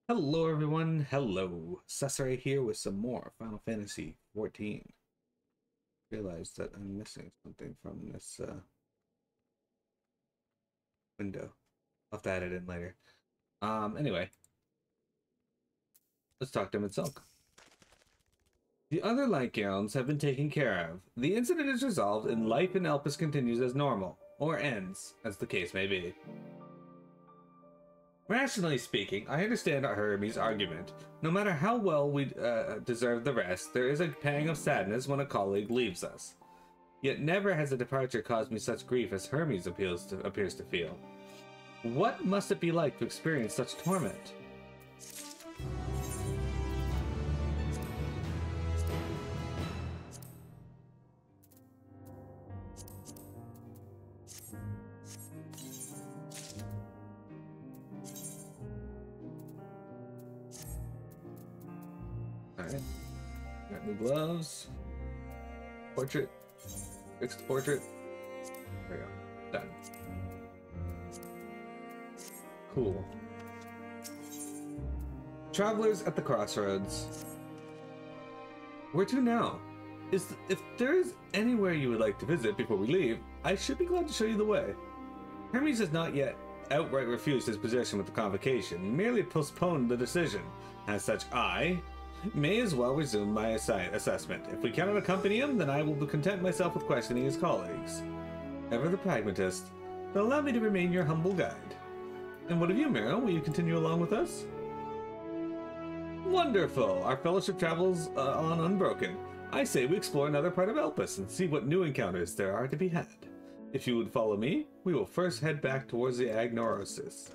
Hello everyone, hello. Cesare here with some more Final Fantasy 14. Realized that I'm missing something from this window. I'll have to add it in later. Anyway, let's talk to Emet-Selch. The other Lycaons have been taken care of. The incident is resolved and life in Elpis continues as normal, or ends, as the case may be. Rationally speaking, I understand Hermes' argument. No matter how well we deserve the rest, there is a pang of sadness when a colleague leaves us. Yet never has a departure caused me such grief as Hermes appears to feel. What must it be like to experience such torment? Alright. Got new gloves. Portrait. Fix the portrait. There we go. Done. Cool. Travelers at the crossroads. Where to now? If there is anywhere you would like to visit before we leave, I should be glad to show you the way. Hermes has not yet outright refused his position with the convocation, merely postponed the decision. As such, I may as well resume my assessment. If we cannot accompany him, then I will content myself with questioning his colleagues. Ever the pragmatist, but allow me to remain your humble guide. And what of you, Meryl? Will you continue along with us? Wonderful! Our fellowship travels on unbroken. I say we explore another part of Elpis and see what new encounters there are to be had. If you would follow me, we will first head back towards the Agnorosis.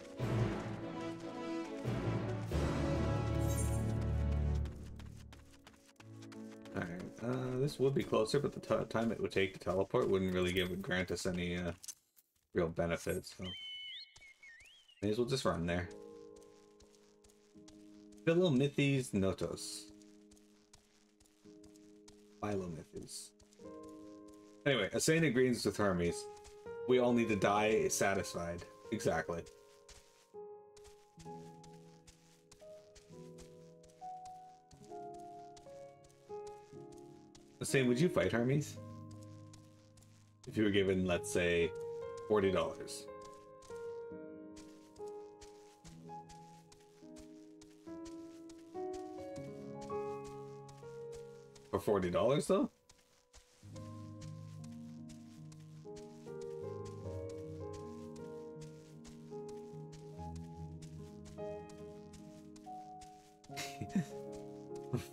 Alright, this would be closer, but the time it would take to teleport wouldn't really grant us any real benefits, so may as well just run there. Philomythes Notos. Philomythes. Anyway, Asane agrees with Hermes. We all need to die satisfied. Exactly. Asane, would you fight Hermes? If you were given, let's say, $40. For $40 though?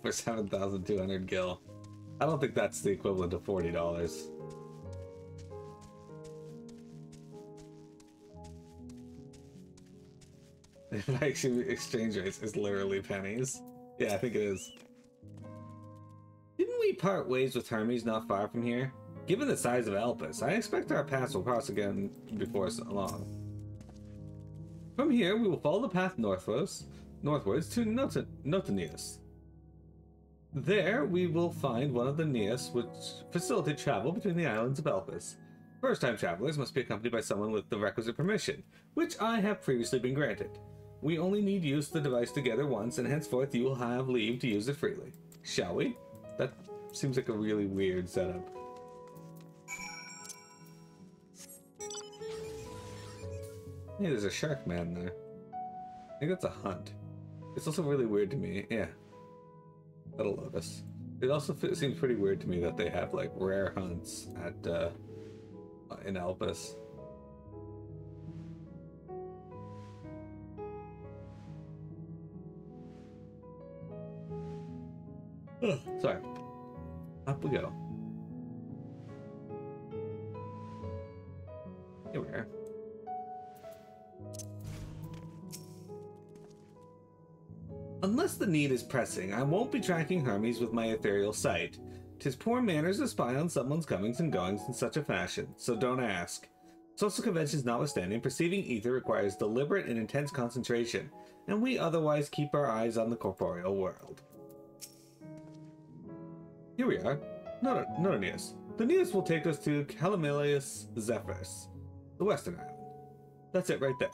For 7,200 gil. I don't think that's the equivalent of $40. Actually, exchange rates is literally pennies. Yeah, I think it is. Didn't we part ways with Hermes not far from here? Given the size of Elpis, I expect our paths will cross again before so long. From here, we will follow the path northwards to Notaneus. There, we will find one of the Neas which facilitate travel between the islands of Elpis. First-time travelers must be accompanied by someone with the requisite permission, which I have previously been granted. We only need use the device together once, and henceforth you will have leave to use it freely. Shall we? That seems like a really weird setup. Hey, there's a shark man there. I think that's a hunt. It's also really weird to me. Yeah. That'll Lotus. It also seems pretty weird to me that they have like rare hunts at in Elpis. Ugh, sorry. Up we go. Here we are. Unless the need is pressing, I won't be tracking Hermes with my ethereal sight. 'Tis poor manners to spy on someone's comings and goings in such a fashion, so don't ask. Social conventions notwithstanding, perceiving ether requires deliberate and intense concentration, and we otherwise keep our eyes on the corporeal world. Here we are. Notaneus. The Neas will take us to Calamelius Zephyrs, the western island. That's it right there,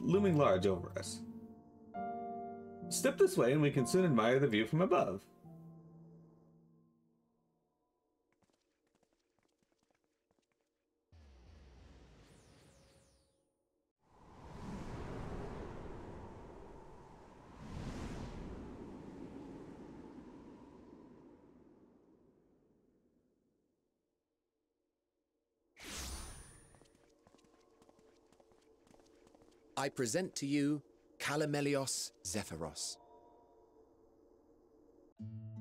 looming large over us. Step this way and we can soon admire the view from above. I present to you Calamelios Zephyros.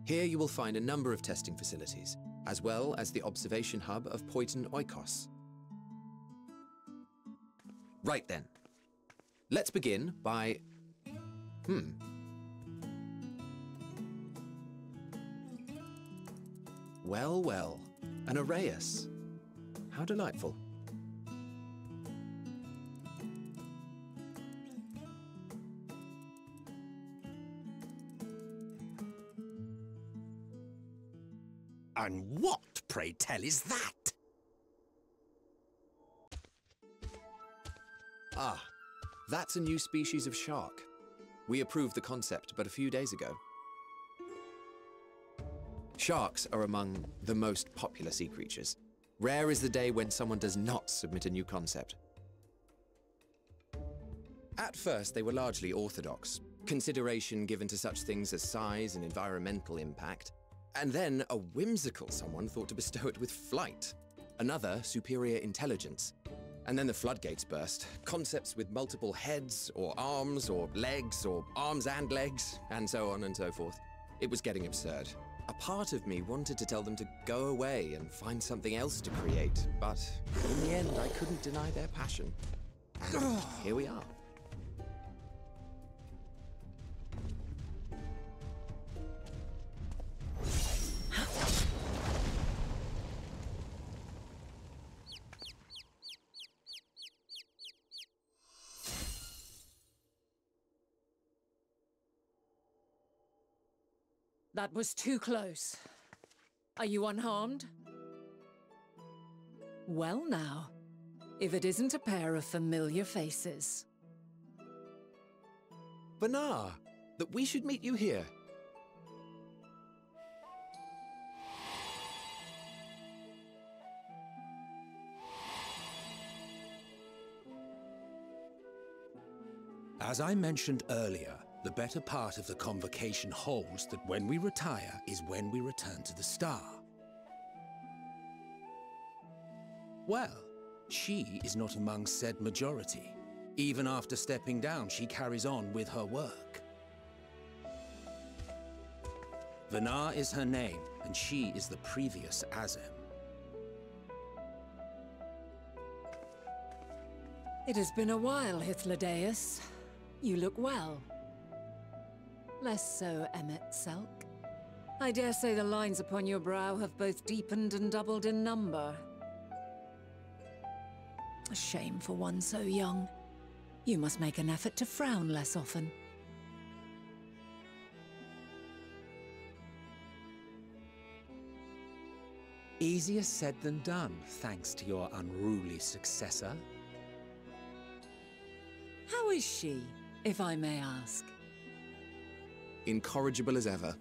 Here you will find a number of testing facilities, as well as the observation hub of Poiton Oikos. Right then. Let's begin by... Well, well, an Arrhaeus. How delightful. And what, pray tell, is that? Ah, that's a new species of shark. We approved the concept but a few days ago. Sharks are among the most popular sea creatures. Rare is the day when someone does not submit a new concept. At first, they were largely orthodox, consideration given to such things as size and environmental impact. And then a whimsical someone thought to bestow it with flight, another superior intelligence. And then the floodgates burst, concepts with multiple heads or arms and legs, and so on and so forth. It was getting absurd. A part of me wanted to tell them to go away and find something else to create, but in the end I couldn't deny their passion. And here we are. That was too close. Are you unharmed? Well now, if it isn't a pair of familiar faces. Venat, that we should meet you here. As I mentioned earlier, the better part of the convocation holds that when we retire is when we return to the star. Well, she is not among said majority. Even after stepping down, she carries on with her work. Venat is her name, and she is the previous Azem. It has been a while, Hythlodaeus. You look well. Less so, Emet-Selch. I dare say the lines upon your brow have both deepened and doubled in number. A shame for one so young. You must make an effort to frown less often. Easier said than done, thanks to your unruly successor. How is she, if I may ask? Incorrigible as ever.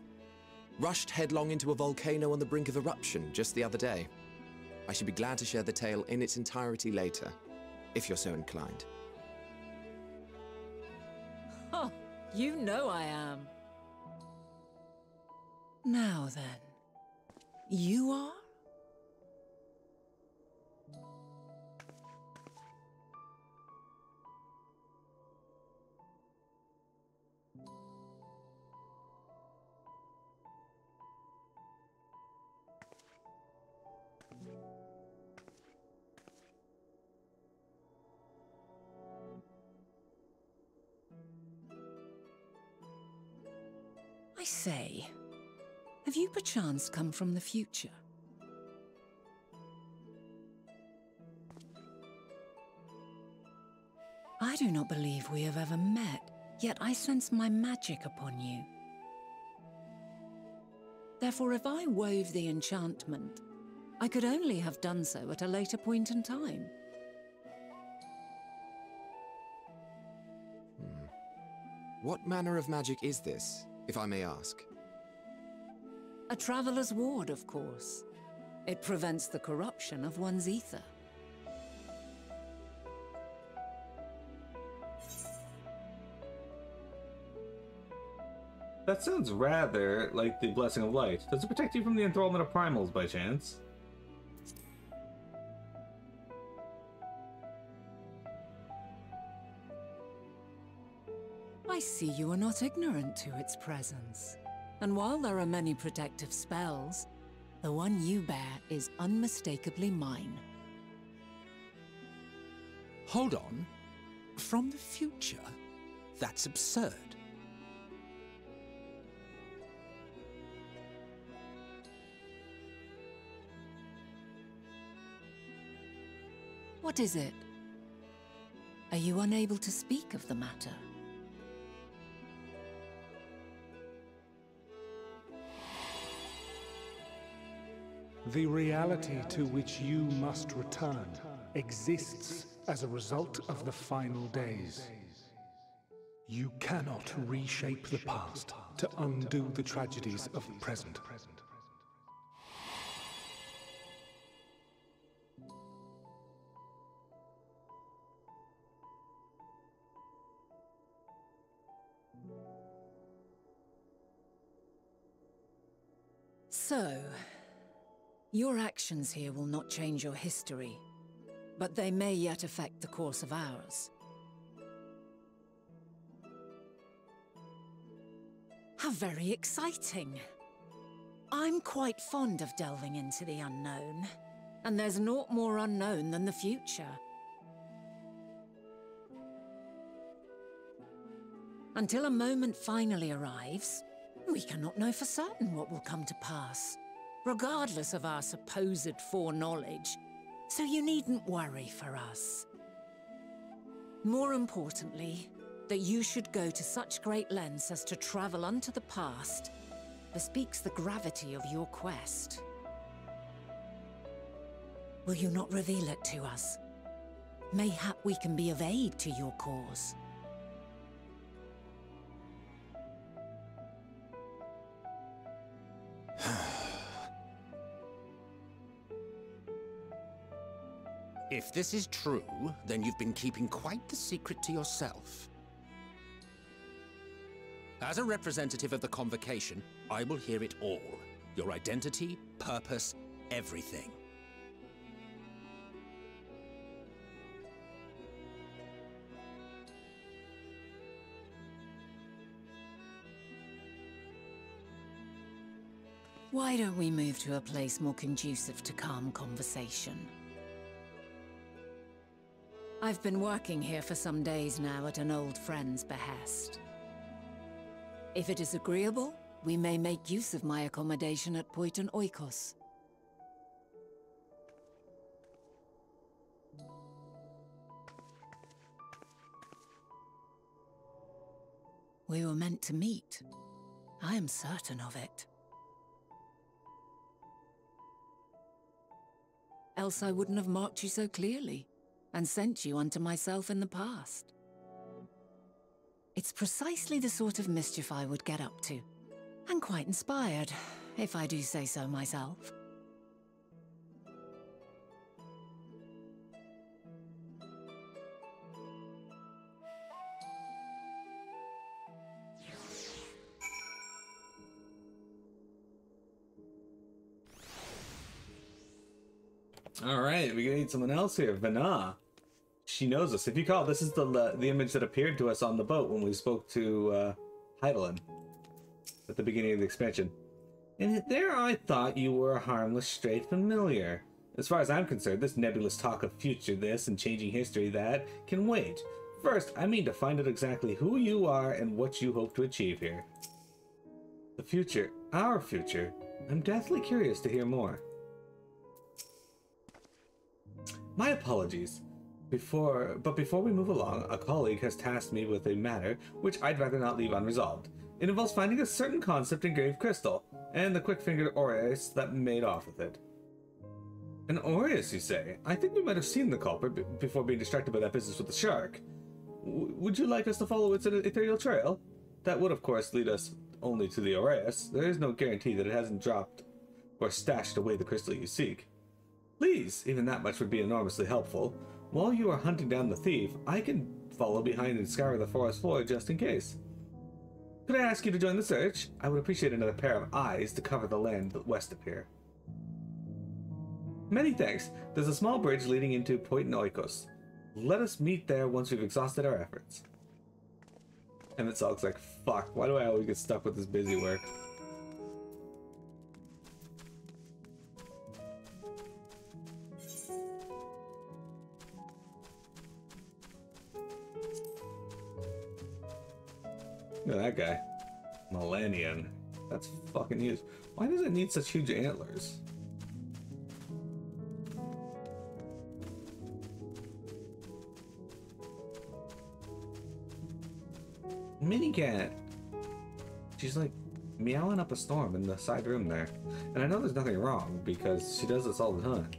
Rushed headlong into a volcano on the brink of eruption just the other day. I should be glad to share the tale in its entirety later, if you're so inclined. Huh, you know I am. Now then, you are? I say, have you perchance come from the future? I do not believe we have ever met, yet I sense my magic upon you. Therefore, if I wove the enchantment, I could only have done so at a later point in time. What manner of magic is this, if I may ask? A traveler's ward, of course. It prevents the corruption of one's ether. That sounds rather like the Blessing of Light. Does it protect you from the enthrallment of primals by chance? I see you are not ignorant to its presence. And while there are many protective spells, the one you bear is unmistakably mine. Hold on. From the future? That's absurd. What is it? Are you unable to speak of the matter? The reality to which you must return exists as a result of the final days. You cannot reshape the past to undo the tragedies of the present. So, your actions here will not change your history, but they may yet affect the course of ours. How very exciting! I'm quite fond of delving into the unknown, and there's naught more unknown than the future. Until a moment finally arrives, we cannot know for certain what will come to pass, regardless of our supposed foreknowledge, so you needn't worry for us. More importantly, that you should go to such great lengths as to travel unto the past bespeaks the gravity of your quest. Will you not reveal it to us? Mayhap we can be of aid to your cause. If this is true, then you've been keeping quite the secret to yourself. As a representative of the Convocation, I will hear it all. Your identity, purpose, everything. Why don't we move to a place more conducive to calm conversation? I've been working here for some days now at an old friend's behest. If it is agreeable, we may make use of my accommodation at Poiton Oikos. We were meant to meet. I am certain of it. Else I wouldn't have marked you so clearly and sent you unto myself in the past. It's precisely the sort of mischief I would get up to, and quite inspired, if I do say so myself. Alright, we're gonna need someone else here. Venat. She knows us. If you recall, this is the image that appeared to us on the boat when we spoke to Hythlodaeus at the beginning of the expansion. And there I thought you were a harmless, straight familiar. As far as I'm concerned, this nebulous talk of future this and changing history that can wait. First, I mean to find out exactly who you are and what you hope to achieve here. The future, our future. I'm deathly curious to hear more. My apologies. But before we move along, a colleague has tasked me with a matter which I'd rather not leave unresolved. It involves finding a certain concept engraved crystal, and the quick-fingered Aureus that made off with it. An Aureus, you say? I think we might have seen the culprit before being distracted by that business with the shark. Would you like us to follow its ethereal trail? that would of course lead us only to the Aureus, there is no guarantee that it hasn't dropped or stashed away the crystal you seek. Please, even that much would be enormously helpful. While you are hunting down the thief, I can follow behind and scour the forest floor just in case. Could I ask you to join the search? I would appreciate another pair of eyes to cover the land west of here. Many thanks. There's a small bridge leading into Point Oikos. Let us meet there once we've exhausted our efforts. Emet-Selch's like, fuck, why do I always get stuck with this busy work? Look at that guy. Millennium. That's fucking huge. Why does it need such huge antlers? Mini cat. She's like meowing up a storm in the side room there. And I know there's nothing wrong because she does this all the time.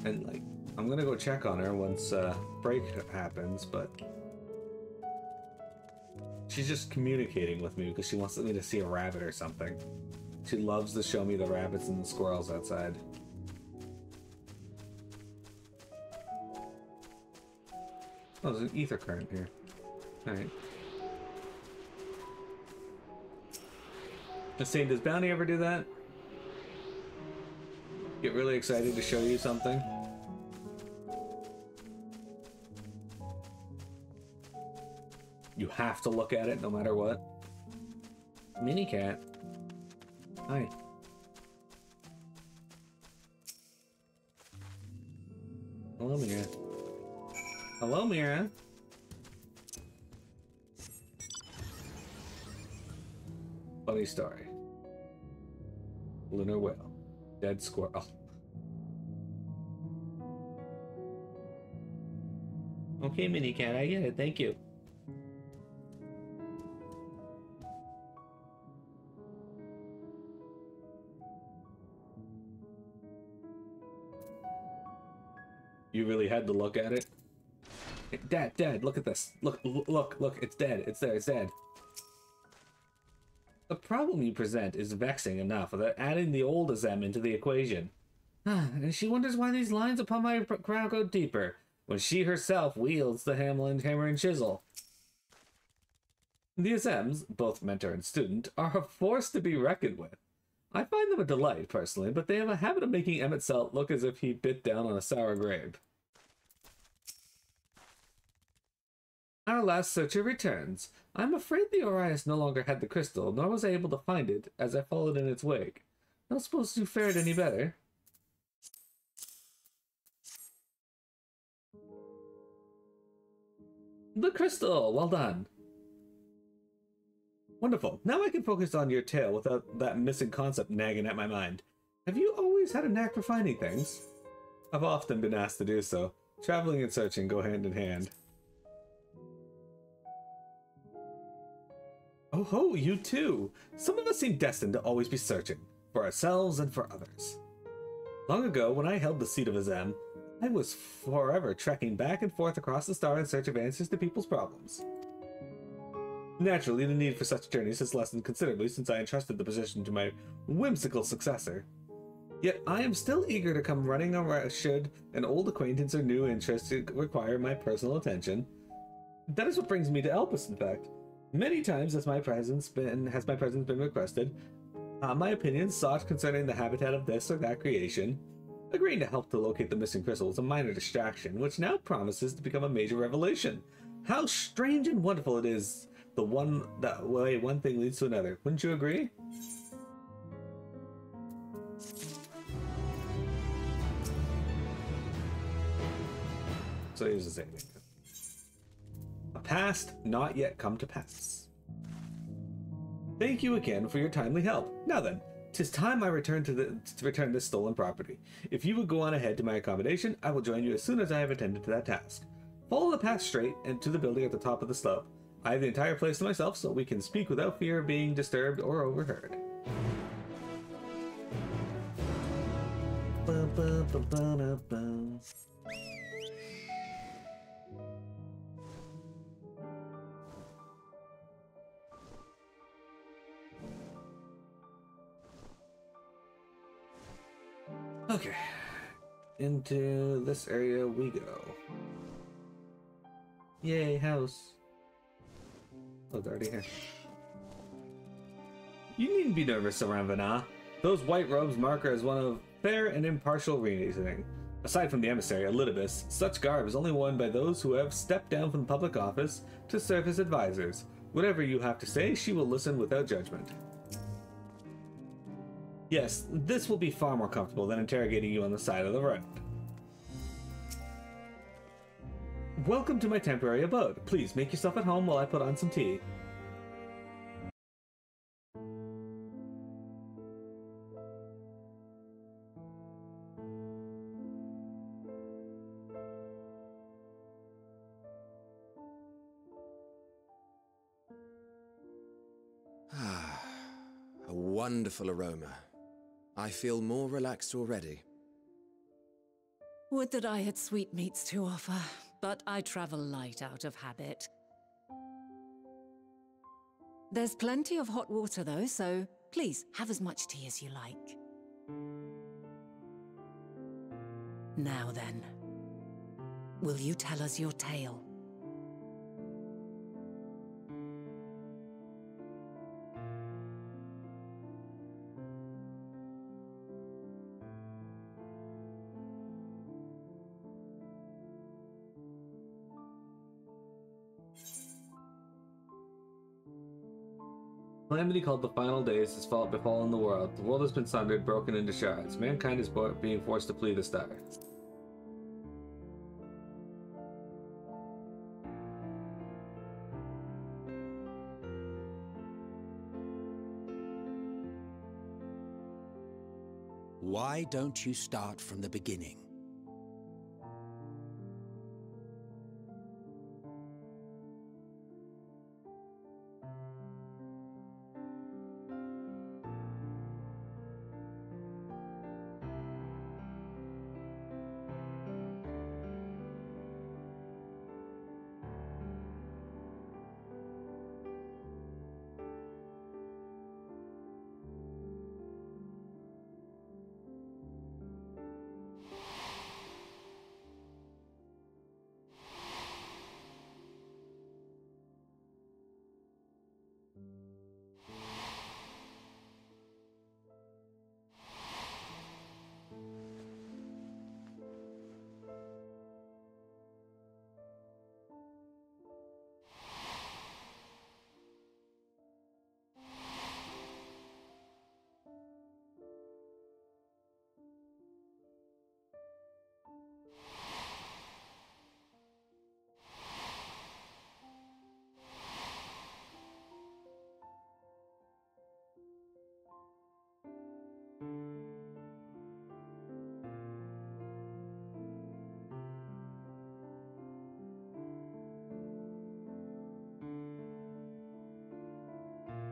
And like, I'm gonna go check on her once break happens, but she's just communicating with me because she wants me to see a rabbit or something. She loves to show me the rabbits and the squirrels outside. Oh, there's an ether current here. Alright. Just saying, does Bounty ever do that? Get really excited to show you something? You have to look at it no matter what. Mini cat. Hi. Hello, Mira. Hello, Mira. Funny story. Lunar whale. Dead squirrel. Okay, Mini cat, I get it. Thank you. You really had to look at it? Dad, look at this. Look, it's dead. It's there, it's dead. The problem you present is vexing enough without adding the old Azem into the equation. And she wonders why these lines upon my brow go deeper, when she herself wields the hammer and chisel. The Azems, both mentor and student, are a force to be reckoned with. I find them a delight, personally, but they have a habit of making Emet-Selch look as if he bit down on a sour grape. Our last searcher returns. I'm afraid the Aureus no longer had the crystal, nor was I able to find it, as I followed in its wake. I don't suppose you fared any better. The crystal! Well done. Wonderful. Now I can focus on your tale without that missing concept nagging at my mind. Have you always had a knack for finding things? I've often been asked to do so. Traveling and searching go hand in hand. Oh ho, you too! Some of us seem destined to always be searching, for ourselves and for others. Long ago, when I held the seat of Azem, I was forever trekking back and forth across the star in search of answers to people's problems. Naturally, the need for such journeys has lessened considerably since I entrusted the position to my whimsical successor. Yet I am still eager to come running around should an old acquaintance or new interest require my personal attention. That is what brings me to Elpis, in fact. Many times has my presence been requested, my opinions sought concerning the habitat of this or that creation. Agreeing to help to locate the missing crystal is a minor distraction, which now promises to become a major revelation. How strange and wonderful it is, the way one thing leads to another. Wouldn't you agree? So here's the same thing. A past not yet come to pass. Thank you again for your timely help. Now then, 'tis time I return this stolen property. If you would go on ahead to my accommodation, I will join you as soon as I have attended to that task. Follow the path straight and to the building at the top of the slope. I have the entire place to myself, so we can speak without fear of being disturbed or overheard. Okay. Into this area we go. Yay, house. Oh, it's already here. You needn't be nervous around Venat. Those white robes mark her as one of fair and impartial reasoning. Aside from the emissary, Hythlodaeus, such garb is only worn by those who have stepped down from public office to serve as advisors. Whatever you have to say, she will listen without judgment. Yes, this will be far more comfortable than interrogating you on the side of the road. Welcome to my temporary abode. Please make yourself at home while I put on some tea. A wonderful aroma. I feel more relaxed already. Would that I had sweetmeats to offer, but I travel light out of habit. There's plenty of hot water though, so please have as much tea as you like. Now then, will you tell us your tale? Calamity called the final days has befallen the world. The world has been sundered, broken into shards. Mankind is being forced to flee the star. Why don't you start from the beginning?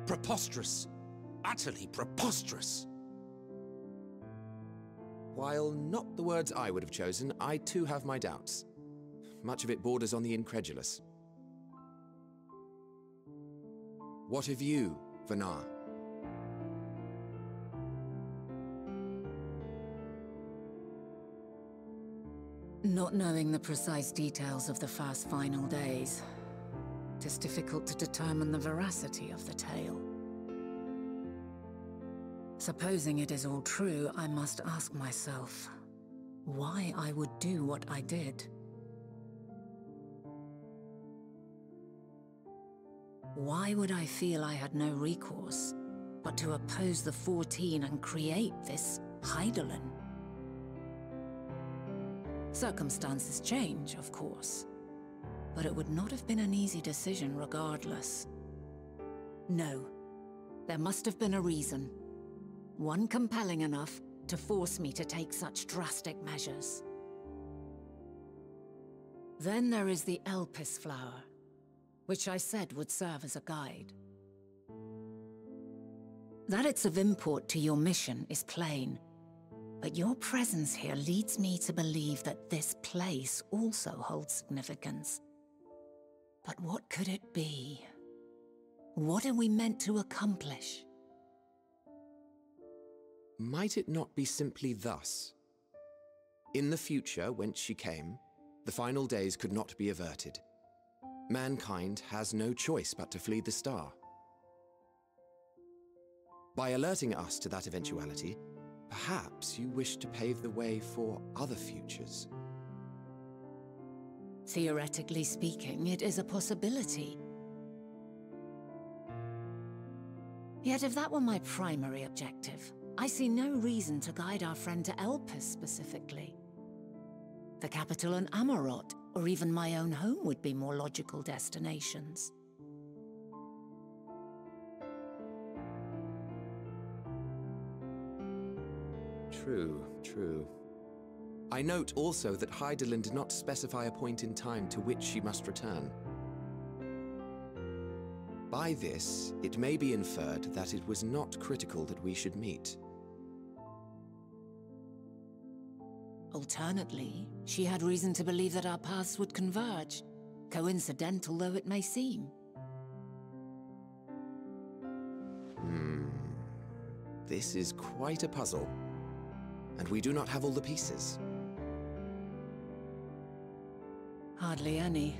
Preposterous. Utterly preposterous. While not the words I would have chosen, I too have my doubts. Much of it borders on the incredulous. What of you, Venat? Not knowing the precise details of the first final days, it is difficult to determine the veracity of the tale. Supposing it is all true, I must ask myself why I would do what I did. Why would I feel I had no recourse but to oppose the 14 and create this Hythlodaeus? Circumstances change, of course, but it would not have been an easy decision regardless. No, there must have been a reason. One compelling enough to force me to take such drastic measures. Then there is the Elpis flower, which I said would serve as a guide. That it's of import to your mission is plain, but your presence here leads me to believe that this place also holds significance. But what could it be? What are we meant to accomplish? Might it not be simply thus? In the future, whence she came, the final days could not be averted. Mankind has no choice but to flee the star. By alerting us to that eventuality, perhaps you wish to pave the way for other futures. Theoretically speaking, it is a possibility. Yet if that were my primary objective, I see no reason to guide our friend to Elpis specifically. The capital on Amarot, or even my own home would be more logical destinations. True, true. I note also that Hythlodaeus did not specify a point in time to which she must return. By this, it may be inferred that it was not critical that we should meet. Alternately, she had reason to believe that our paths would converge, coincidental though it may seem. This is quite a puzzle, and we do not have all the pieces. Hardly any,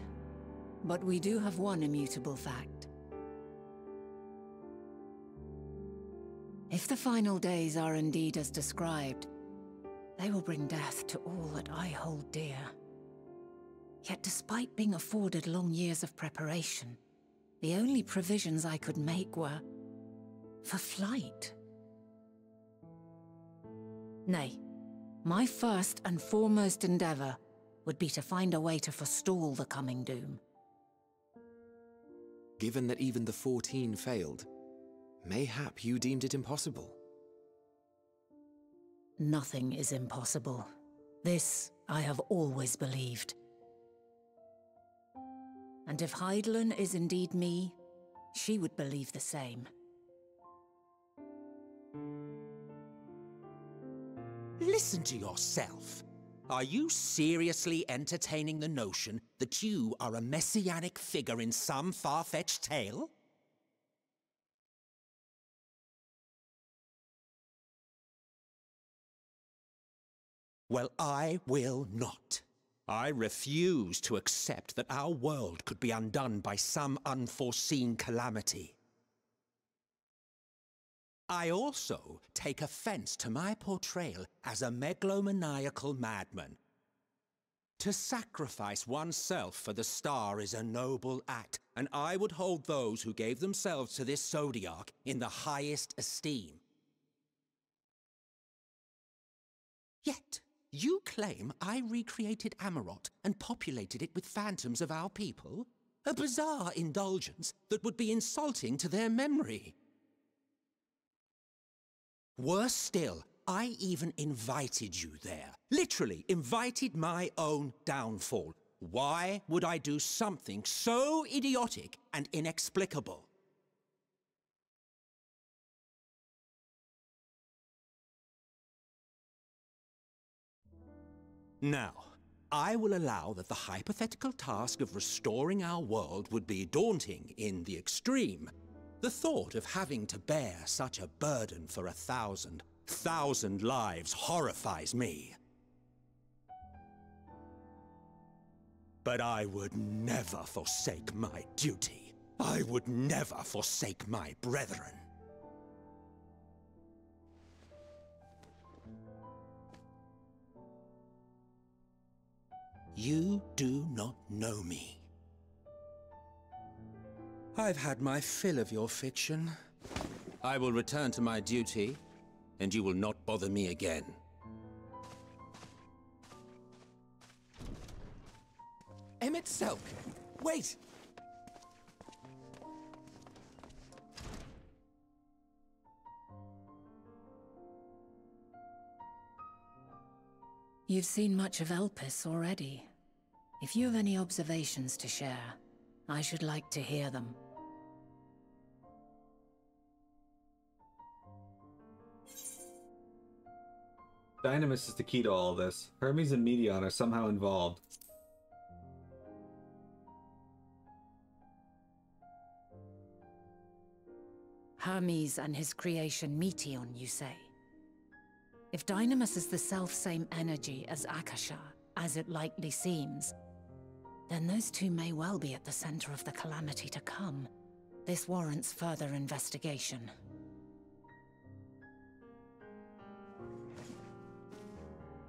but we do have one immutable fact. If the final days are indeed as described, they will bring death to all that I hold dear. Yet despite being afforded long years of preparation, the only provisions I could make were for flight. Nay, my first and foremost endeavor would be to find a way to forestall the coming doom. Given that even the 14 failed, mayhap you deemed it impossible. Nothing is impossible. This I have always believed. And if Hythlodaeus is indeed me, she would believe the same. Listen to yourself. Are you seriously entertaining the notion that you are a messianic figure in some far-fetched tale? Well, I will not. I refuse to accept that our world could be undone by some unforeseen calamity. I also take offense to my portrayal as a megalomaniacal madman. To sacrifice oneself for the star is a noble act, and I would hold those who gave themselves to this zodiac in the highest esteem. Yet, you claim I recreated Amarot and populated it with phantoms of our people? A bizarre indulgence that would be insulting to their memory. Worse still, I even invited you there. Literally invited my own downfall. Why would I do something so idiotic and inexplicable? Now, I will allow that the hypothetical task of restoring our world would be daunting in the extreme. The thought of having to bear such a burden for 1,000 lives horrifies me. But I would never forsake my duty. I would never forsake my brethren. You do not know me. I've had my fill of your fiction. I will return to my duty, and you will not bother me again. Emet-Selch! Wait! You've seen much of Elpis already. If you have any observations to share, I should like to hear them. Dynamis is the key to all this. Hermes and Meteon are somehow involved. Hermes and his creation Meteon, you say? If Dynamis is the self-same energy as Akasha, as it likely seems, then those two may well be at the center of the calamity to come. This warrants further investigation.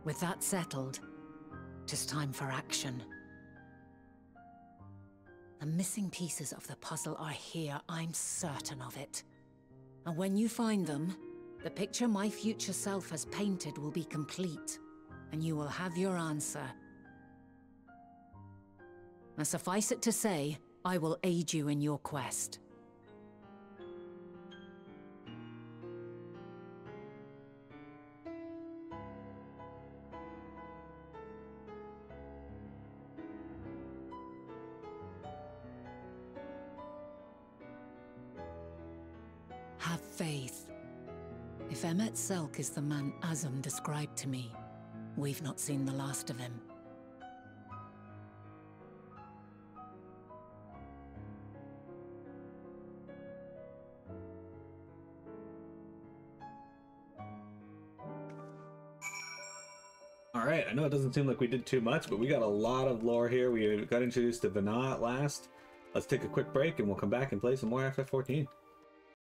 With that settled, it is time for action. The missing pieces of the puzzle are here, I'm certain of it. And when you find them, the picture my future self has painted will be complete, and you will have your answer. Now, suffice it to say, I will aid you in your quest. Have faith. If Emet-Selch is the man Azum described to me, we've not seen the last of him. Alright, I know it doesn't seem like we did too much, but we got a lot of lore here. We got introduced to Venat last. Let's take a quick break and we'll come back and play some more FF14.